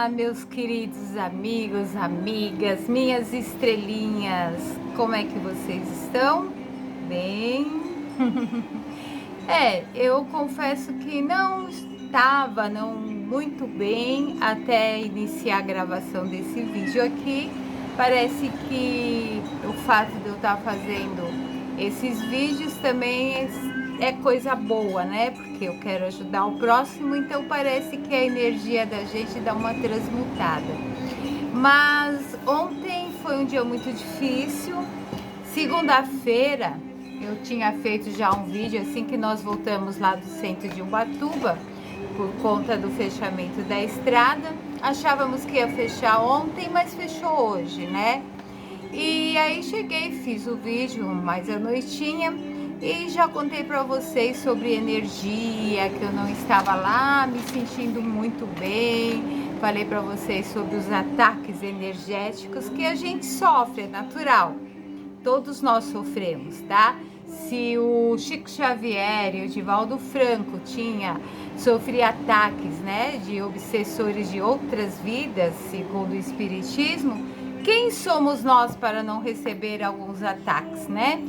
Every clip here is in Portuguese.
Olá, meus queridos amigos, amigas, minhas estrelinhas, como é que vocês estão? Bem? Eu confesso que não estava muito bem até iniciar a gravação desse vídeo aqui. Parece que o fato de eu estar fazendo esses vídeos também é coisa boa, né? Porque eu quero ajudar o próximo, então parece que a energia da gente dá uma transmutada. Mas ontem foi um dia muito difícil. Segunda-feira eu tinha feito já um vídeo assim que nós voltamos lá do centro de Ubatuba por conta do fechamento da estrada. Achávamos que ia fechar ontem, mas fechou hoje, né? E aí cheguei, fiz o vídeo mais à noitinha e já contei para vocês sobre energia, que eu não estava lá me sentindo muito bem. Falei para vocês sobre os ataques energéticos que a gente sofre, é natural. Todos nós sofremos, tá? Se o Chico Xavier e o Divaldo Franco sofria ataques, né, de obsessores de outras vidas, segundo o Espiritismo, quem somos nós para não receber alguns ataques, né?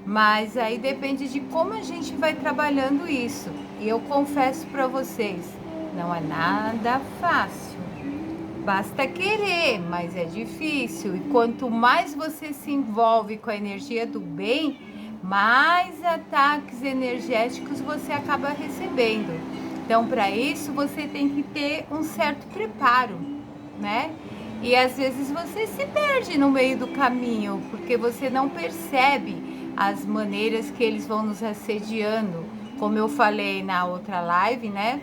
Mas aí depende de como a gente vai trabalhando isso. E eu confesso para vocês, não é nada fácil. Basta querer, mas é difícil. E quanto mais você se envolve com a energia do bem, mais ataques energéticos você acaba recebendo. Então, para isso, você tem que ter um certo preparo, né? E às vezes você se perde no meio do caminho, porque você não percebe as maneiras que eles vão nos assediando. Como eu falei na outra live, né?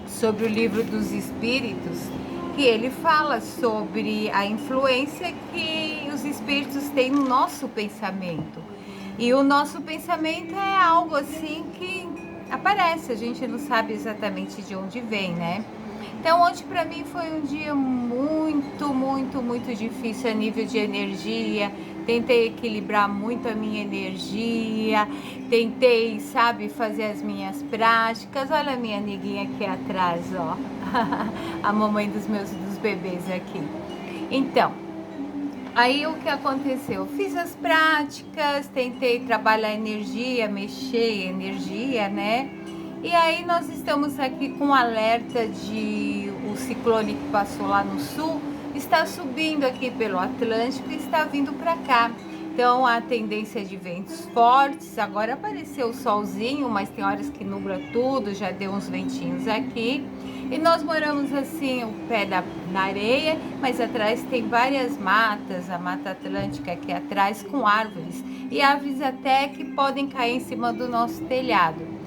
Sobre o livro dos Espíritos, que ele fala sobre a influência que os espíritos têm no nosso pensamento. E o nosso pensamento é algo assim que aparece, a gente não sabe exatamente de onde vem, né? Então, ontem para mim foi um dia muito difícil a nível de energia. Tentei equilibrar muito a minha energia, tentei, sabe, fazer as minhas práticas. Olha a minha neguinha aqui atrás, ó, a mamãe dos bebês aqui. Então, aí o que aconteceu? Fiz as práticas, tentei trabalhar a energia, mexer energia, né? E aí nós estamos aqui com alerta de o ciclone que passou lá no sul, está subindo aqui pelo Atlântico e está vindo para cá. Então a tendência de ventos fortes, agora apareceu o solzinho, mas tem horas que nubla tudo, já deu uns ventinhos aqui. E nós moramos assim, o pé na areia, mas atrás tem várias matas, a Mata Atlântica aqui atrás com árvores. E árvores até que podem cair em cima do nosso telhado.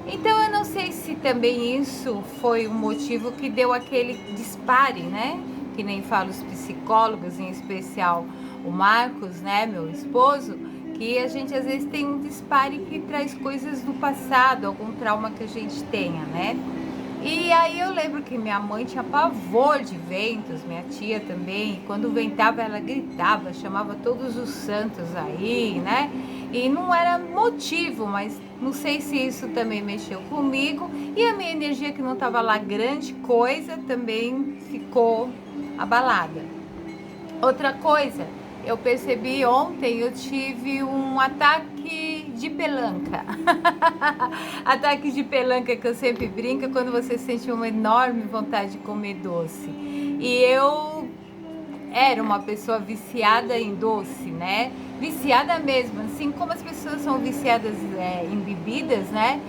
Então eu não sei se também isso foi o motivo que deu aquele dispare, né? Que nem falam os psicólogos, em especial o Marcos, né, meu esposo, que a gente às vezes tem um dispare que traz coisas do passado, algum trauma que a gente tenha, né? E aí eu lembro que minha mãe tinha pavor de ventos, minha tia também, e quando ventava ela gritava, chamava todos os santos aí, né? E não era motivo, mas não sei se isso também mexeu comigo. E a minha energia, que não estava lá grande coisa, também ficou abalada. Outra coisa, eu percebi ontem, eu tive um ataque de pelanca. Ataque de pelanca que eu sempre brinco, quando você sente uma enorme vontade de comer doce. E eu era uma pessoa viciada em doce, né? Viciada mesmo, assim como as pessoas são viciadas em bebidas, né?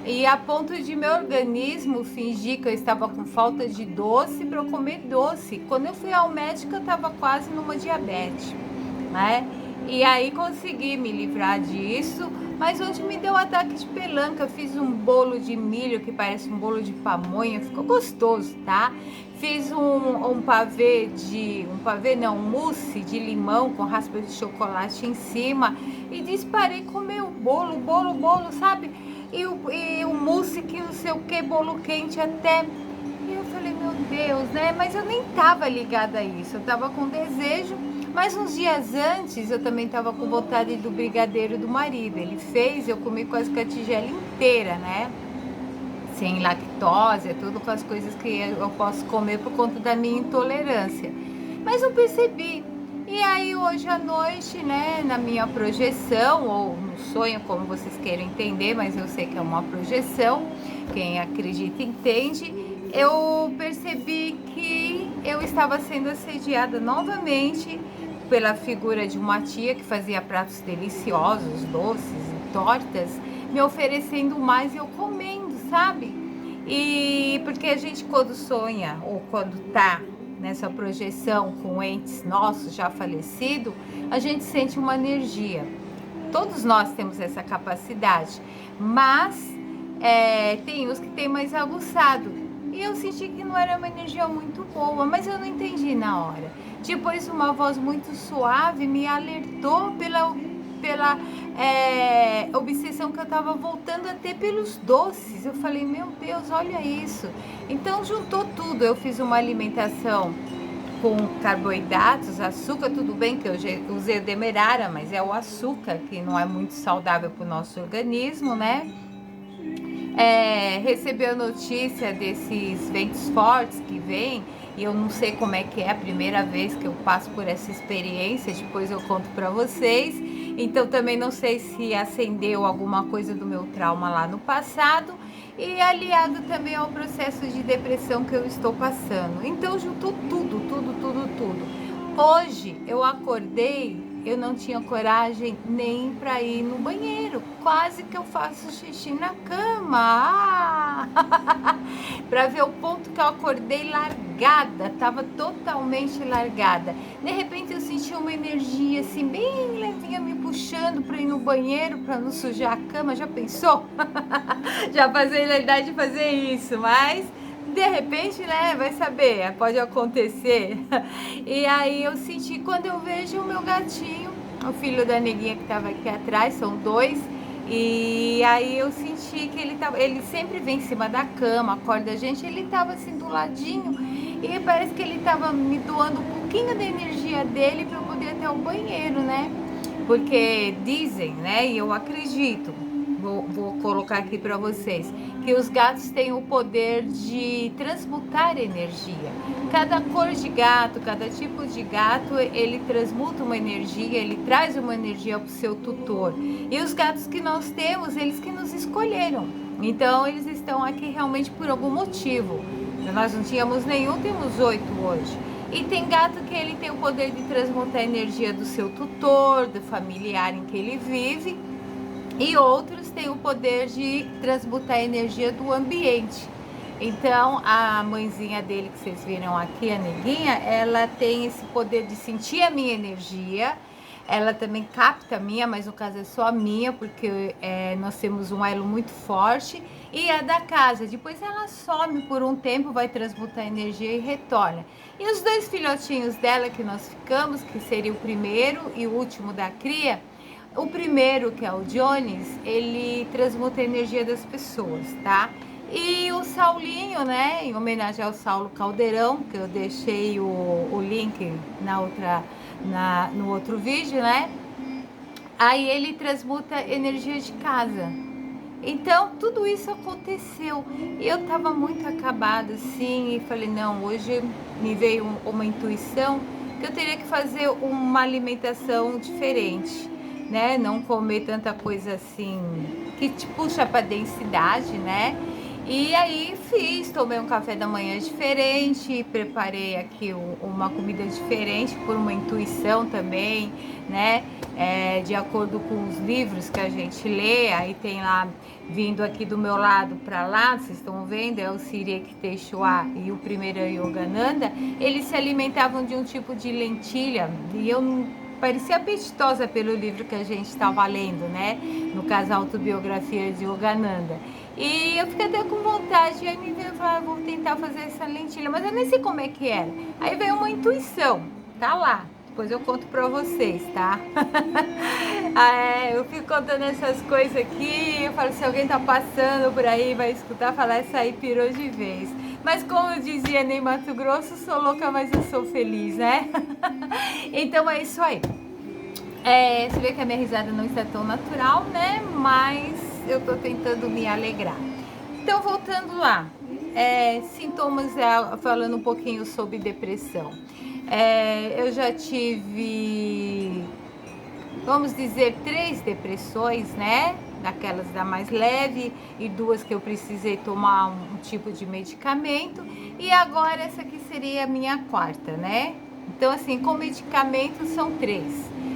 E a ponto de meu organismo fingir que eu estava com falta de doce para eu comer doce. Quando eu fui ao médico, eu estava quase numa diabetes, né? E aí consegui me livrar disso, mas hoje me deu um ataque de pelanca. Eu fiz um bolo de milho que parece um bolo de pamonha, ficou gostoso, tá? Fiz um mousse de limão com raspa de chocolate em cima e disparei comer o bolo, sabe? E o mousse que não sei o que, bolo quente até. E eu falei, meu Deus, né? Mas eu nem tava ligada a isso, eu tava com desejo. Mas uns dias antes eu também tava com vontade do brigadeiro do marido. Ele fez, eu comi quase que a tigela inteira, né? sem lactose, é tudo com as coisas que eu posso comer por conta da minha intolerância. Mas não percebi. E aí hoje à noite, né, na minha projeção, ou no sonho, como vocês queiram entender, mas eu sei que é uma projeção, quem acredita entende, eu percebi que eu estava sendo assediada novamente pela figura de uma tia que fazia pratos deliciosos, doces e tortas, me oferecendo mais e eu comendo, sabe? E porque a gente quando sonha ou quando tá nessa projeção com entes nossos já falecidos, a gente sente uma energia. Todos nós temos essa capacidade, mas tem uns que tem mais aguçado. E eu senti que não era uma energia muito boa, mas eu não entendi na hora. Depois uma voz muito suave me alertou pela obsessão que eu estava voltando a ter pelos doces. Eu falei, meu Deus, olha isso. Então juntou tudo, eu fiz uma alimentação com carboidratos, açúcar, tudo bem que eu usei o demerara, mas é o açúcar que não é muito saudável para o nosso organismo, né? Recebi a notícia desses ventos fortes que vêm, e eu não sei como é que é a primeira vez que eu passo por essa experiência, depois eu conto para vocês. Então também não sei se acendeu alguma coisa do meu trauma lá no passado, e aliado também ao processo de depressão que eu estou passando. Então juntou tudo. Hoje eu acordei, eu não tinha coragem nem para ir no banheiro. Quase que eu faço xixi na cama. Para ver o ponto que eu acordei largada, tava totalmente largada. De repente eu senti uma energia assim bem levinha me puxando para ir no banheiro, para não sujar a cama. Já pensou? Já passei na idade de fazer isso, mas de repente, né, vai saber, pode acontecer. E aí eu senti, quando eu vejo o meu gatinho, o filho da neguinha que tava aqui atrás, são dois, e aí eu senti que ele sempre vem em cima da cama, acorda a gente, ele tava assim do ladinho, e parece que ele tava me doando um pouquinho da energia dele para eu poder ir até o banheiro, né? Porque dizem, né, e eu acredito, vou colocar aqui para vocês, que os gatos têm o poder de transmutar energia. Cada cor de gato, cada tipo de gato, ele transmuta uma energia, ele traz uma energia para o seu tutor. E os gatos que nós temos, eles que nos escolheram. Então, eles estão aqui realmente por algum motivo. Nós não tínhamos nenhum, temos 8 hoje. E tem gato que ele tem o poder de transmutar a energia do seu tutor, do familiar em que ele vive. E outros têm o poder de transmutar a energia do ambiente. Então, a mãezinha dele que vocês viram aqui, a neguinha, ela tem esse poder de sentir a minha energia. Ela também capta a minha, mas no caso é só a minha, porque nós temos um elo muito forte. E a da casa, depois ela some por um tempo, vai transmutar a energia e retorna. E os 2 filhotinhos dela que nós ficamos, que seria o primeiro e o último da cria, o primeiro, que é o Jones, ele transmuta a energia das pessoas, tá? E o Saulinho, né, em homenagem ao Saulo Caldeirão, que eu deixei o link no outro vídeo, né? Aí ele transmuta energia de casa. Então, tudo isso aconteceu. E eu tava muito acabada, assim, e falei, não, hoje me veio uma intuição que eu teria que fazer uma alimentação diferente, né? Não comer tanta coisa assim que te puxa para densidade, né? E aí tomei um café da manhã diferente, preparei aqui uma comida diferente por uma intuição também, né? De acordo com os livros que a gente lê, aí tem lá, vindo aqui do meu lado para lá, vocês estão vendo, é o Sirek Teixuá e o primeiro Yogananda, eles se alimentavam de um tipo de lentilha, e eu não parecia apetitosa pelo livro que a gente estava lendo, né? No caso, a autobiografia de Yogananda. E eu fiquei até com vontade, aí me veio falar, vou tentar fazer essa lentilha, mas eu nem sei como é que era. Aí veio uma intuição, tá lá. Depois eu conto pra vocês, tá? Eu fico contando essas coisas aqui, eu falo, se alguém tá passando por aí, vai escutar, falar, essa aí pirou de vez. Mas como dizia Ney Mato Grosso, sou louca, mas eu sou feliz, né? Então é isso aí. Você vê que a minha risada não está tão natural, né? Mas eu tô tentando me alegrar. Então, voltando lá, sintomas, falando um pouquinho sobre depressão. Eu já tive, vamos dizer, 3 depressões, né? Daquelas da mais leve e 2 que eu precisei tomar um tipo de medicamento. E agora essa aqui seria a minha 4ª, né? Então, assim, com medicamento são 3.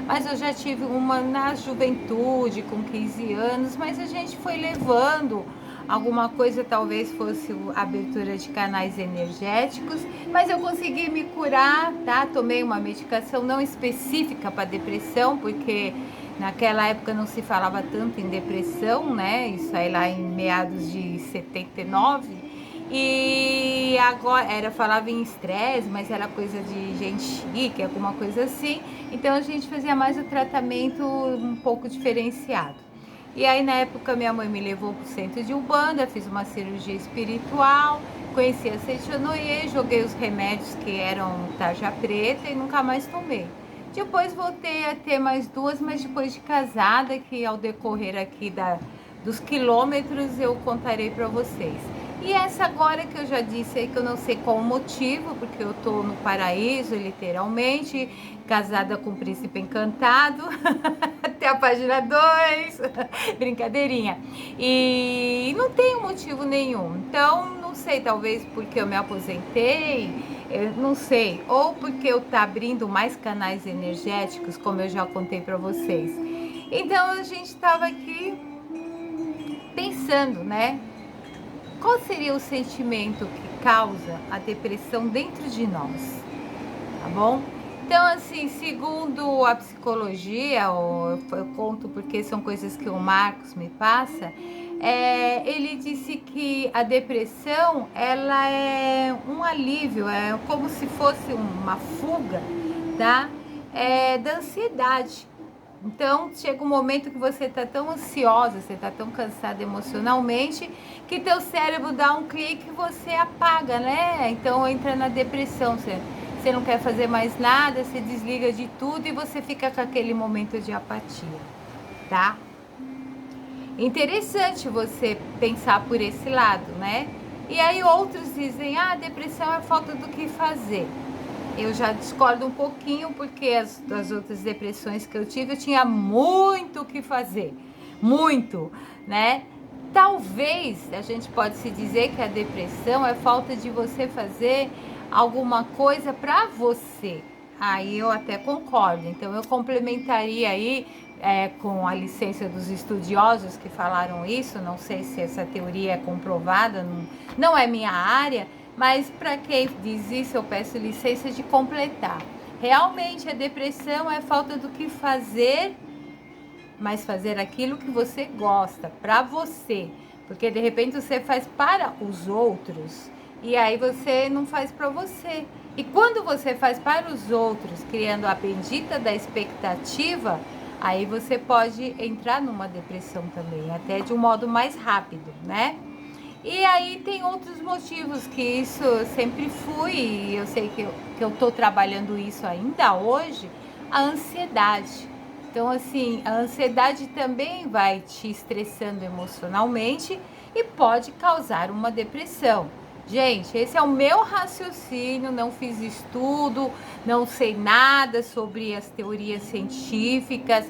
Mas eu já tive uma na juventude, com 15 anos, mas a gente foi levando. Alguma coisa talvez fosse a abertura de canais energéticos, mas eu consegui me curar, tá? Tomei uma medicação não específica para depressão, porque naquela época não se falava tanto em depressão, né? Isso aí lá em meados de 79. E agora falava em estresse, mas era coisa de gente chique, alguma coisa assim. Então a gente fazia mais o tratamento um pouco diferenciado. E aí na época minha mãe me levou pro centro de Umbanda, fiz uma cirurgia espiritual, conheci a Seitianoye, joguei os remédios que eram tarja preta e nunca mais tomei. Depois voltei a ter mais 2, mas depois de casada, que ao decorrer aqui dos quilômetros eu contarei para vocês. E essa agora que eu já disse aí que eu não sei qual o motivo, porque eu tô no paraíso, literalmente, casada com o príncipe encantado, até a página 2, brincadeirinha. E não tem motivo nenhum. Então, não sei, talvez porque eu me aposentei, eu não sei, ou porque eu tá abrindo mais canais energéticos, como eu já contei para vocês. Então, a gente estava aqui pensando, né? Qual seria o sentimento que causa a depressão dentro de nós? Tá bom? Então, assim, segundo a psicologia, eu conto porque são coisas que o Marcos me passa, ele disse que a depressão, ela é um alívio, é como se fosse uma fuga, tá? Da ansiedade. Então, chega um momento que você está tão ansiosa, você está tão cansada emocionalmente, que teu cérebro dá um clique e você apaga, né? Então, entra na depressão, você não quer fazer mais nada, você desliga de tudo e você fica com aquele momento de apatia, tá? Interessante você pensar por esse lado, né? E aí outros dizem, a depressão é falta do que fazer. Eu já discordo um pouquinho, porque as outras depressões que eu tive, eu tinha muito o que fazer. Muito, né? Talvez a gente pode se dizer que a depressão é falta de você fazer alguma coisa para você. Aí eu até concordo. Então eu complementaria aí com a licença dos estudiosos que falaram isso. Não sei se essa teoria é comprovada, não é minha área. Mas para quem diz isso, eu peço licença de completar. Realmente a depressão é falta do que fazer, mas fazer aquilo que você gosta, para você. Porque de repente você faz para os outros e aí você não faz para você. E quando você faz para os outros, criando a bendita da expectativa, aí você pode entrar numa depressão também, até de um modo mais rápido, né? E aí tem outros motivos que isso eu sempre fui, e eu sei que eu tô trabalhando isso ainda hoje, a ansiedade. Então, assim, a ansiedade também vai te estressando emocionalmente e pode causar uma depressão. Gente, esse é o meu raciocínio, não fiz estudo, não sei nada sobre as teorias científicas,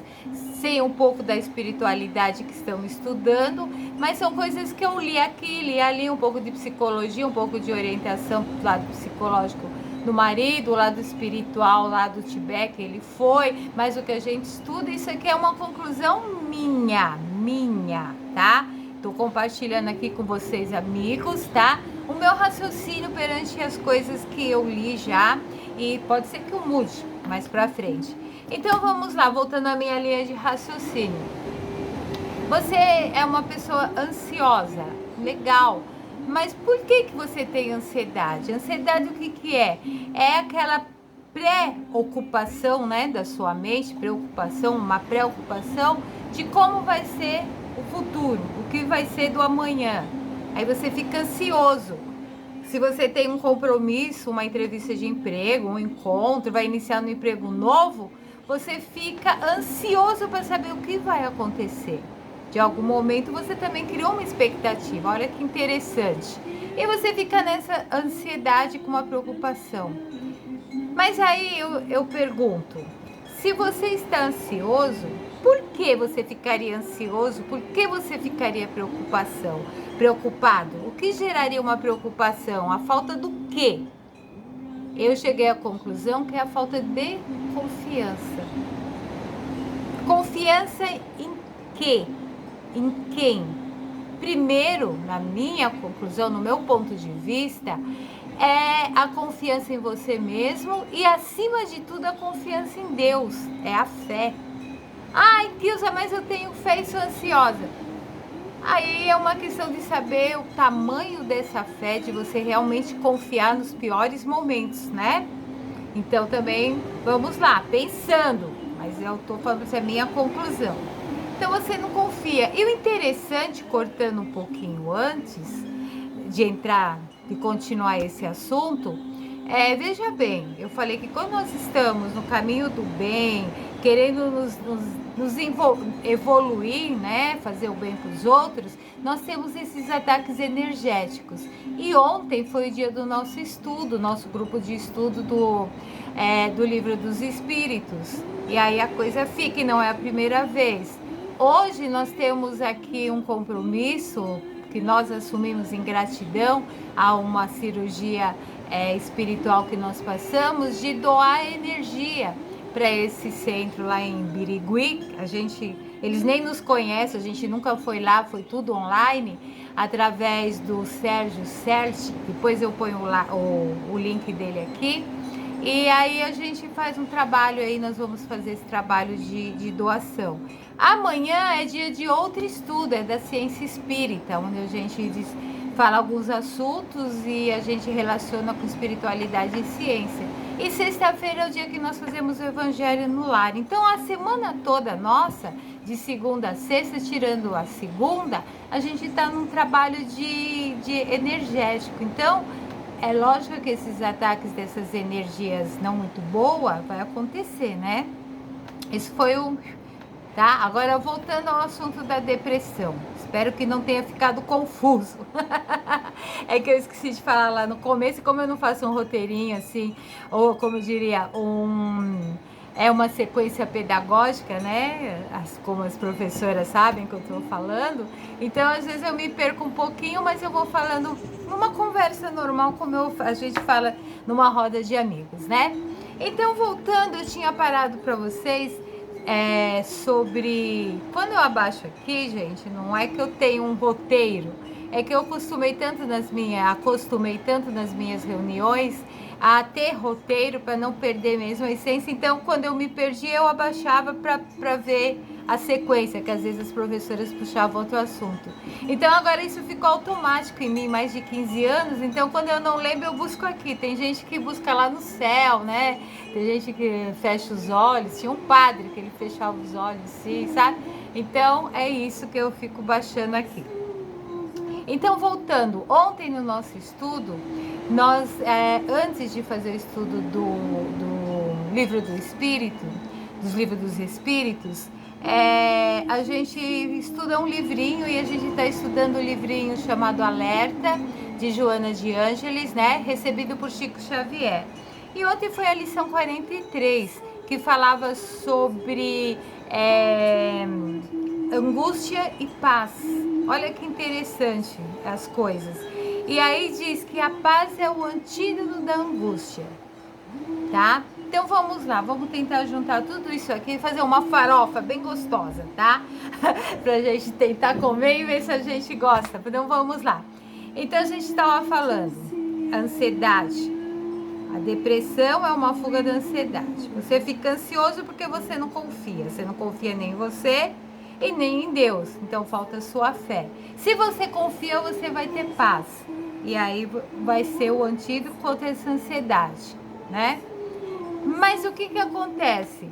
sei um pouco da espiritualidade que estão estudando, mas são coisas que eu li aqui, li ali, um pouco de psicologia, um pouco de orientação do lado psicológico do marido, o lado espiritual lá do Tibete, que ele foi, mas o que a gente estuda, isso aqui é uma conclusão minha, tá? Tô compartilhando aqui com vocês, amigos, tá? O meu raciocínio perante as coisas que eu li já, e pode ser que eu mude mais pra frente. Então vamos lá, voltando à minha linha de raciocínio. Você é uma pessoa ansiosa, legal, mas por que você tem ansiedade? Ansiedade o que é? É aquela preocupação, né, da sua mente, uma preocupação de como vai ser o futuro, o que vai ser do amanhã. Aí você fica ansioso. Se você tem um compromisso, uma entrevista de emprego, um encontro, vai iniciar um emprego novo, você fica ansioso para saber o que vai acontecer. De algum momento você também criou uma expectativa, olha que interessante. E você fica nessa ansiedade com uma preocupação. Mas aí eu pergunto, se você está ansioso, por que você ficaria ansioso? Por que você ficaria preocupado? O que geraria uma preocupação? A falta do quê? Eu cheguei à conclusão que é a falta de confiança. Confiança em quê? Em quem? Primeiro, na minha conclusão, no meu ponto de vista, é a confiança em você mesmo e, acima de tudo, a confiança em Deus, é a fé. Ai, Kilza, mas eu tenho fé e sou ansiosa. Aí é uma questão de saber o tamanho dessa fé, de você realmente confiar nos piores momentos, né? Então também, vamos lá, pensando, mas eu tô falando, essa é a minha conclusão. Então você não confia. E o interessante, cortando um pouquinho antes de entrar, de continuar esse assunto, veja bem, eu falei que quando nós estamos no caminho do bem, querendo nos evoluir, né, fazer o bem para os outros, nós temos esses ataques energéticos. E ontem foi o dia do nosso estudo, nosso grupo de estudo do Livro dos Espíritos. E aí a coisa fica, e não é a primeira vez. Hoje nós temos aqui um compromisso que nós assumimos em gratidão a uma cirurgia espiritual que nós passamos, de doar energia para esse centro lá em Birigui. Eles nem nos conhecem, a gente nunca foi lá, foi tudo online, através do Sérgio Certi. Depois eu ponho o link dele aqui. E aí a gente faz um trabalho aí, nós vamos fazer esse trabalho de doação. Amanhã é dia de outro estudo, é da ciência espírita, onde a gente fala alguns assuntos e a gente relaciona com espiritualidade e ciência. E sexta-feira é o dia que nós fazemos o Evangelho no Lar. Então a semana toda nossa, de segunda a sexta, tirando a segunda, a gente está num trabalho de energético. Então, é lógico que esses ataques dessas energias não muito boas vai acontecer, né? Isso foi tá? Agora, voltando ao assunto da depressão. Espero que não tenha ficado confuso. É que eu esqueci de falar lá no começo, como eu não faço um roteirinho assim, ou como eu diria, uma sequência pedagógica, né? Como as professoras sabem que eu estou falando. Então, às vezes eu me perco um pouquinho, mas eu vou falando numa conversa normal, como a gente fala numa roda de amigos, né? Então, voltando, eu tinha parado para vocês sobre... Quando eu abaixo aqui, gente, não é que eu tenho um roteiro, é que eu acostumei tanto nas minhas reuniões a ter roteiro para não perder mesmo a essência. Então, quando eu me perdi, eu abaixava para ver a sequência, que às vezes as professoras puxavam outro assunto. Então, agora isso ficou automático em mim, mais de 15 anos. Então, quando eu não lembro, eu busco aqui. Tem gente que busca lá no céu, né? Tem gente que fecha os olhos. Tinha um padre que ele fechava os olhos, assim, sabe? Então, é isso que eu fico baixando aqui. Então, voltando, ontem no nosso estudo, nós, antes de fazer o estudo do livro do Espírito, dos livros dos Espíritos, a gente estuda um livrinho, e a gente está estudando um livrinho chamado Alerta, de Joana de Ângeles, né, recebido por Chico Xavier. E ontem foi a lição 43, que falava sobre angústia e paz. Olha que interessante as coisas. E aí diz que a paz é o antídoto da angústia, tá? Então vamos lá, vamos tentar juntar tudo isso aqui e fazer uma farofa bem gostosa, tá? Pra gente tentar comer e ver se a gente gosta. Então vamos lá. Então a gente estava falando, ansiedade. A depressão é uma fuga da ansiedade. Você fica ansioso porque você não confia nem em você e nem em Deus. Então falta a sua fé. Se você confia, você vai ter paz. E aí vai ser o antídoto contra essa ansiedade, né? Mas o que acontece?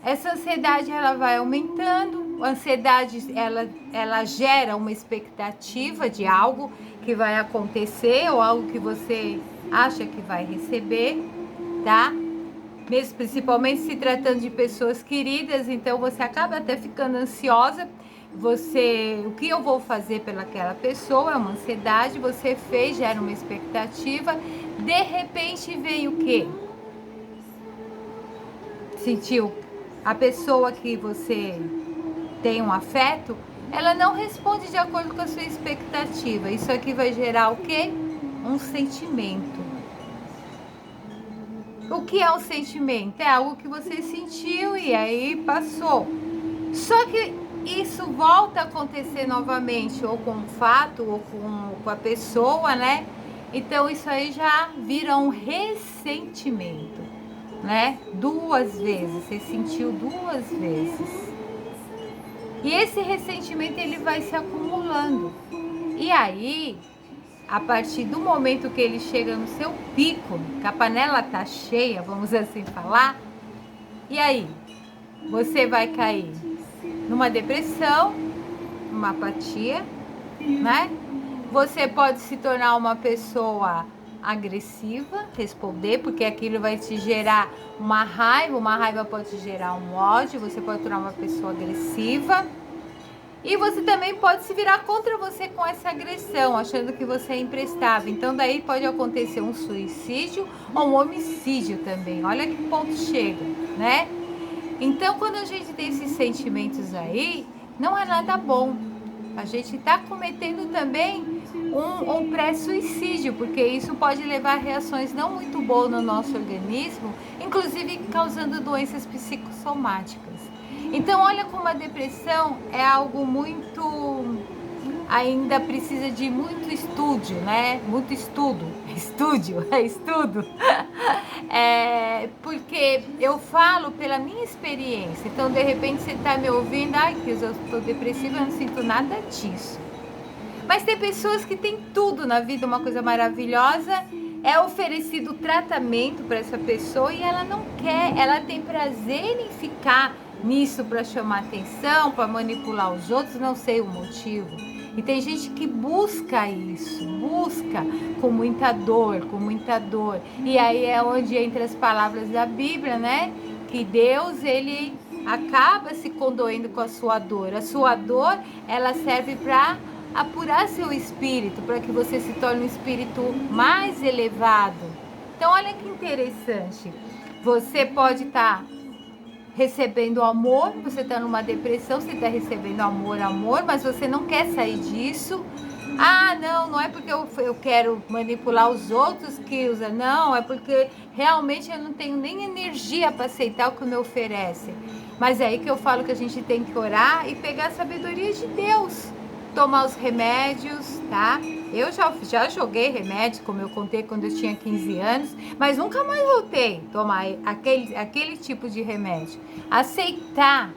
Essa ansiedade, ela vai aumentando. A ansiedade, ela gera uma expectativa de algo que vai acontecer, ou algo que você acha que vai receber, tá? Mesmo, principalmente se tratando de pessoas queridas, então você acaba até ficando ansiosa o que eu vou fazer pelaquela pessoa, é uma ansiedade, você fez, gera uma expectativa, de repente vem o quê? Sentiu? A pessoa que você tem um afeto, ela não responde de acordo com a sua expectativa. Isso aqui vai gerar o quê? Um sentimento. O que é um sentimento? É algo que você sentiu e aí passou. Só que isso volta a acontecer novamente, ou com o fato, ou com a pessoa, né? Então isso aí já vira um ressentimento, né? 2 vezes, você sentiu 2 vezes. E esse ressentimento ele vai se acumulando. E aí, a partir do momento que ele chega no seu pico, que a panela tá cheia, vamos assim falar, e aí você vai cair numa depressão, uma apatia, né? Você pode se tornar uma pessoa agressiva, responder, porque aquilo vai te gerar uma raiva pode te gerar um ódio, você pode tornar uma pessoa agressiva. E você também pode se virar contra você com essa agressão, achando que você é imprestável. Então daí pode acontecer um suicídio ou um homicídio também. Olha que ponto chega, né? Então quando a gente tem esses sentimentos aí, não é nada bom. A gente está cometendo também um pré-suicídio, porque isso pode levar a reações não muito boas no nosso organismo, inclusive causando doenças psicossomáticas. Então, olha como a depressão é algo muito... ainda precisa de muito estudo, né? Muito estudo. Estudo. Porque eu falo pela minha experiência. Então, de repente, você está me ouvindo, ai, que eu estou depressiva, eu não sinto nada disso. Mas tem pessoas que têm tudo na vida, uma coisa maravilhosa, é oferecido tratamento para essa pessoa e ela não quer, ela tem prazer em ficar nisso para chamar atenção, para manipular os outros, não sei o motivo. E tem gente que busca isso, busca com muita dor. E aí é onde entra as palavras da Bíblia, né? Que Deus, ele acaba se condoendo com a sua dor. A sua dor, ela serve para apurar seu espírito, para que você se torne um espírito mais elevado. Então, olha que interessante. Você pode estar recebendo amor, você está numa depressão, você está recebendo amor, mas você não quer sair disso. Ah, não é porque eu quero manipular os outros que usa, não, é porque realmente eu não tenho nem energia para aceitar o que me oferecem. Mas é aí que eu falo que a gente tem que orar e pegar a sabedoria de Deus. Tomar os remédios, tá? Eu já joguei remédios, como eu contei quando eu tinha 15 anos, mas nunca mais voltei a tomar aquele tipo de remédio. Aceitar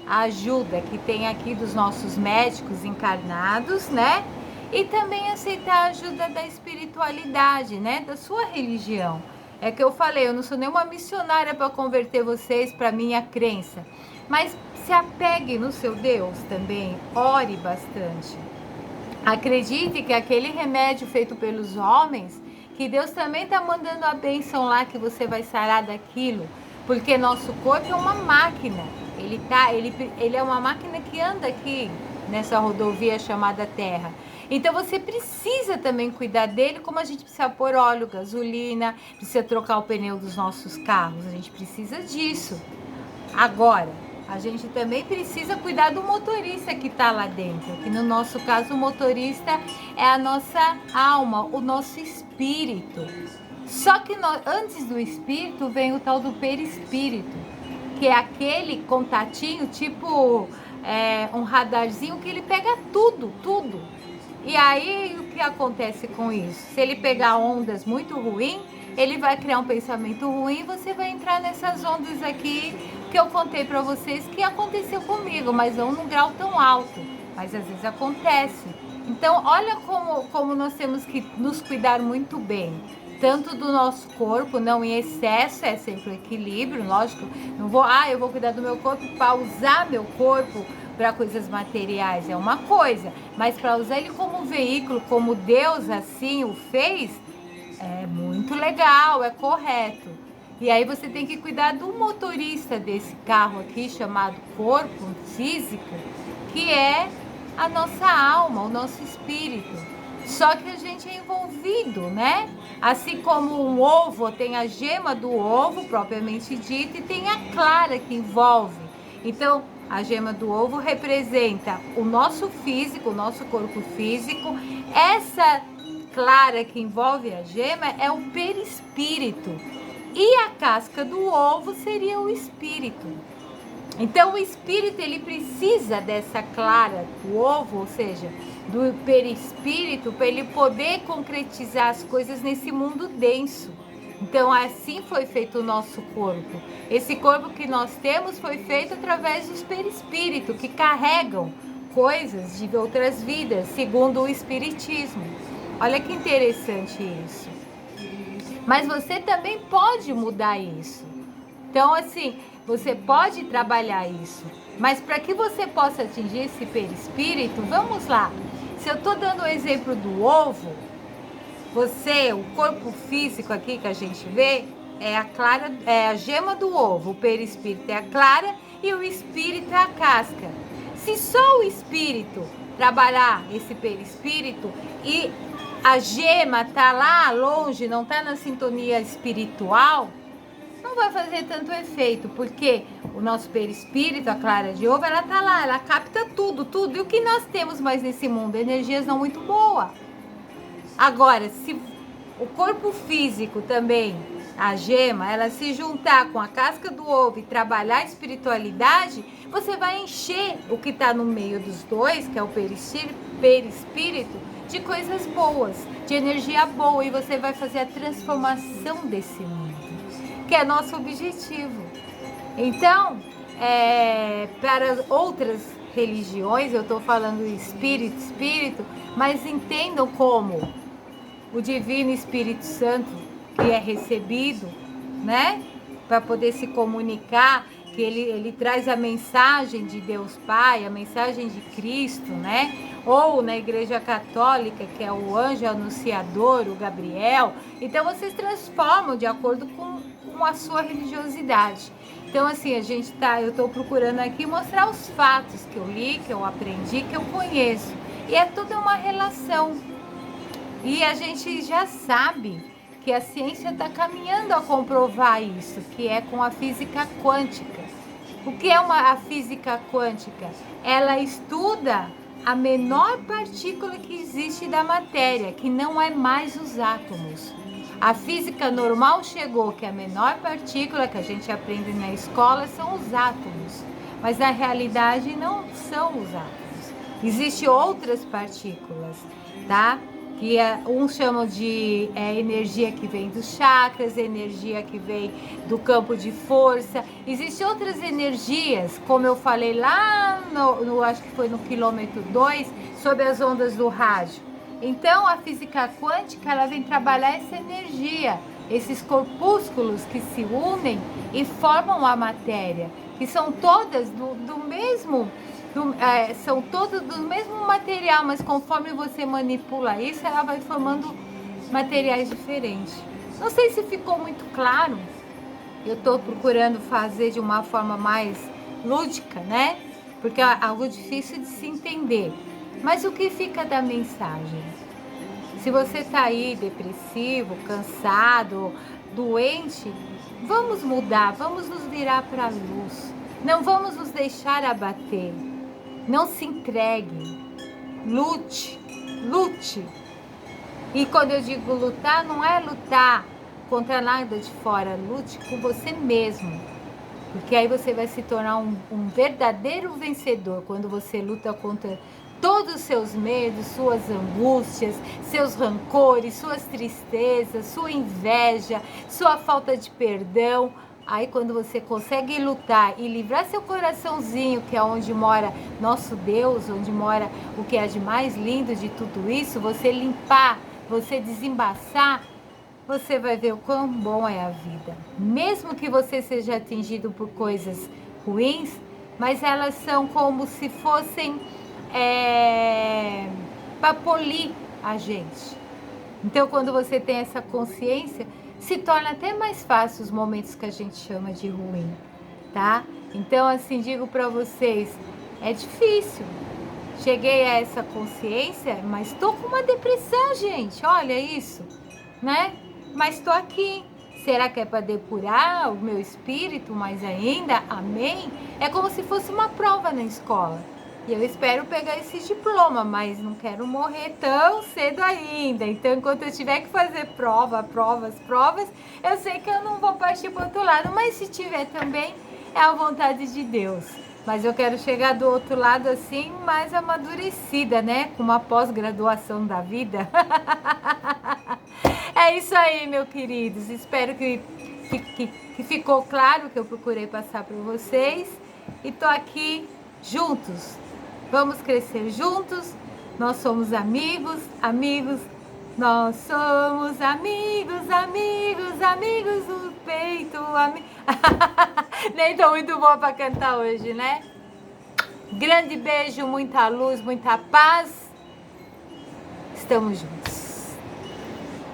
a ajuda que tem aqui dos nossos médicos encarnados, né? E também aceitar a ajuda da espiritualidade, né? Da sua religião. É que eu falei, eu não sou nenhuma missionária para converter vocês para minha crença, mas se apegue no seu Deus também, ore bastante. Acredite que aquele remédio feito pelos homens, que Deus também está mandando a bênção lá, que você vai sarar daquilo, porque nosso corpo é uma máquina, ele é uma máquina que anda aqui nessa rodovia chamada Terra. Então você precisa também cuidar dele, como a gente precisa pôr óleo, gasolina, precisa trocar o pneu dos nossos carros, a gente precisa disso. Agora, a gente também precisa cuidar do motorista que está lá dentro, que no nosso caso o motorista é a nossa alma, o nosso espírito. Só que antes do espírito vem o tal do perispírito, que é aquele contatinho, tipo um radarzinho, que ele pega tudo. E aí, o que acontece com isso? Se ele pegar ondas muito ruins, ele vai criar um pensamento ruim e você vai entrar nessas ondas aqui que eu contei para vocês que aconteceu comigo, mas não num grau tão alto, mas às vezes acontece. Então, olha como nós temos que nos cuidar muito bem, tanto do nosso corpo, não em excesso, é sempre o equilíbrio, lógico, não vou, eu vou cuidar do meu corpo para usar meu corpo para coisas materiais, é uma coisa, mas para usar ele como veículo, como Deus assim o fez, é muito legal, é correto. E aí você tem que cuidar do motorista desse carro aqui, chamado corpo físico, que é a nossa alma, o nosso espírito. Só que a gente é envolvido, né? Assim como um ovo tem a gema do ovo, propriamente dito, e tem a clara que envolve. Então, a gema do ovo representa o nosso físico, o nosso corpo físico. Essa clara que envolve a gema é o perispírito. E a casca do ovo seria o espírito. Então, o espírito, ele precisa dessa clara do ovo, ou seja, do perispírito, para ele poder concretizar as coisas nesse mundo denso. Então, assim foi feito o nosso corpo. Esse corpo que nós temos foi feito através dos perispíritos, que carregam coisas de outras vidas, segundo o espiritismo. Olha que interessante isso. Mas você também pode mudar isso. Então, assim, você pode trabalhar isso. Mas para que você possa atingir esse perispírito, vamos lá. Se eu estou dando o exemplo do ovo, você, o corpo físico aqui que a gente vê, é a clara, é a gema do ovo, o perispírito é a clara e o espírito é a casca. Se só o espírito trabalhar esse perispírito e a gema tá lá longe, não tá na sintonia espiritual, não vai fazer tanto efeito, porque o nosso perispírito, a clara de ovo, ela tá lá, ela capta tudo. E o que nós temos mais nesse mundo? Energias não muito boas. Agora, se o corpo físico também, a gema, ela se juntar com a casca do ovo e trabalhar a espiritualidade, você vai encher o que está no meio dos dois, que é o perispírito, de coisas boas, de energia boa, e você vai fazer a transformação desse mundo, que é nosso objetivo. Então, para outras religiões, eu estou falando espírito, mas entendam como o Divino Espírito Santo, que é recebido, né, para poder se comunicar, que ele traz a mensagem de Deus Pai, a mensagem de Cristo, né, ou na Igreja Católica, que é o anjo anunciador, o Gabriel. Então, vocês transformam de acordo com a sua religiosidade. Então, assim, eu estou procurando aqui mostrar os fatos que eu li, que eu aprendi, que eu conheço. E é toda uma relação. E a gente já sabe que a ciência está caminhando a comprovar isso, que é com a física quântica. O que é a física quântica? Ela estuda a menor partícula que existe da matéria, que não é mais os átomos. A física normal chegou que a menor partícula que a gente aprende na escola são os átomos, mas na realidade não são os átomos. Existem outras partículas, tá? Que uns chamam de energia que vem dos chakras, energia que vem do campo de força. Existem outras energias, como eu falei lá, acho que foi no quilômetro 2, sobre as ondas do rádio. Então, a física quântica, ela vem trabalhar essa energia, esses corpúsculos que se unem e formam a matéria, que são todas do mesmo... são todos do mesmo material, mas conforme você manipula isso, ela vai formando materiais diferentes. Não sei se ficou muito claro. Eu estou procurando fazer de uma forma mais lúdica, né? Porque é algo difícil de se entender. Mas o que fica da mensagem? Se você está aí depressivo, cansado, doente, vamos mudar, vamos nos virar para a luz. Não vamos nos deixar abater. Não se entregue, lute. E quando eu digo lutar, não é lutar contra nada de fora, lute com você mesmo. Porque aí você vai se tornar um verdadeiro vencedor quando você luta contra todos os seus medos, suas angústias, seus rancores, suas tristezas, sua inveja, sua falta de perdão. Aí quando você consegue lutar e livrar seu coraçãozinho, que é onde mora nosso Deus, onde mora o que é de mais lindo de tudo isso, você limpar, você desembaçar, você vai ver o quão bom é a vida. Mesmo que você seja atingido por coisas ruins, mas elas são como se fossem para polir a gente. Então quando você tem essa consciência, se torna até mais fácil os momentos que a gente chama de ruim, tá? Então, assim, digo para vocês, É difícil. Cheguei a essa consciência, mas tô com uma depressão, gente. Olha isso, né? Mas tô aqui. Será que é para depurar o meu espírito mais ainda? Amém? É como se fosse uma prova na escola. E eu espero pegar esse diploma, mas não quero morrer tão cedo ainda. Então, enquanto eu tiver que fazer provas, eu sei que eu não vou partir para outro lado. Mas se tiver também, é a vontade de Deus. Mas eu quero chegar do outro lado assim, mais amadurecida, né? Com uma pós-graduação da vida. É isso aí, meus queridos. Espero que ficou claro o que eu procurei passar para vocês. E tô aqui juntos. Vamos crescer juntos. Nós somos amigos, amigos. Nós somos amigos, amigos, amigos do peito. Nem tô muito boa para cantar hoje, né? Grande beijo, muita luz, muita paz. Estamos juntos.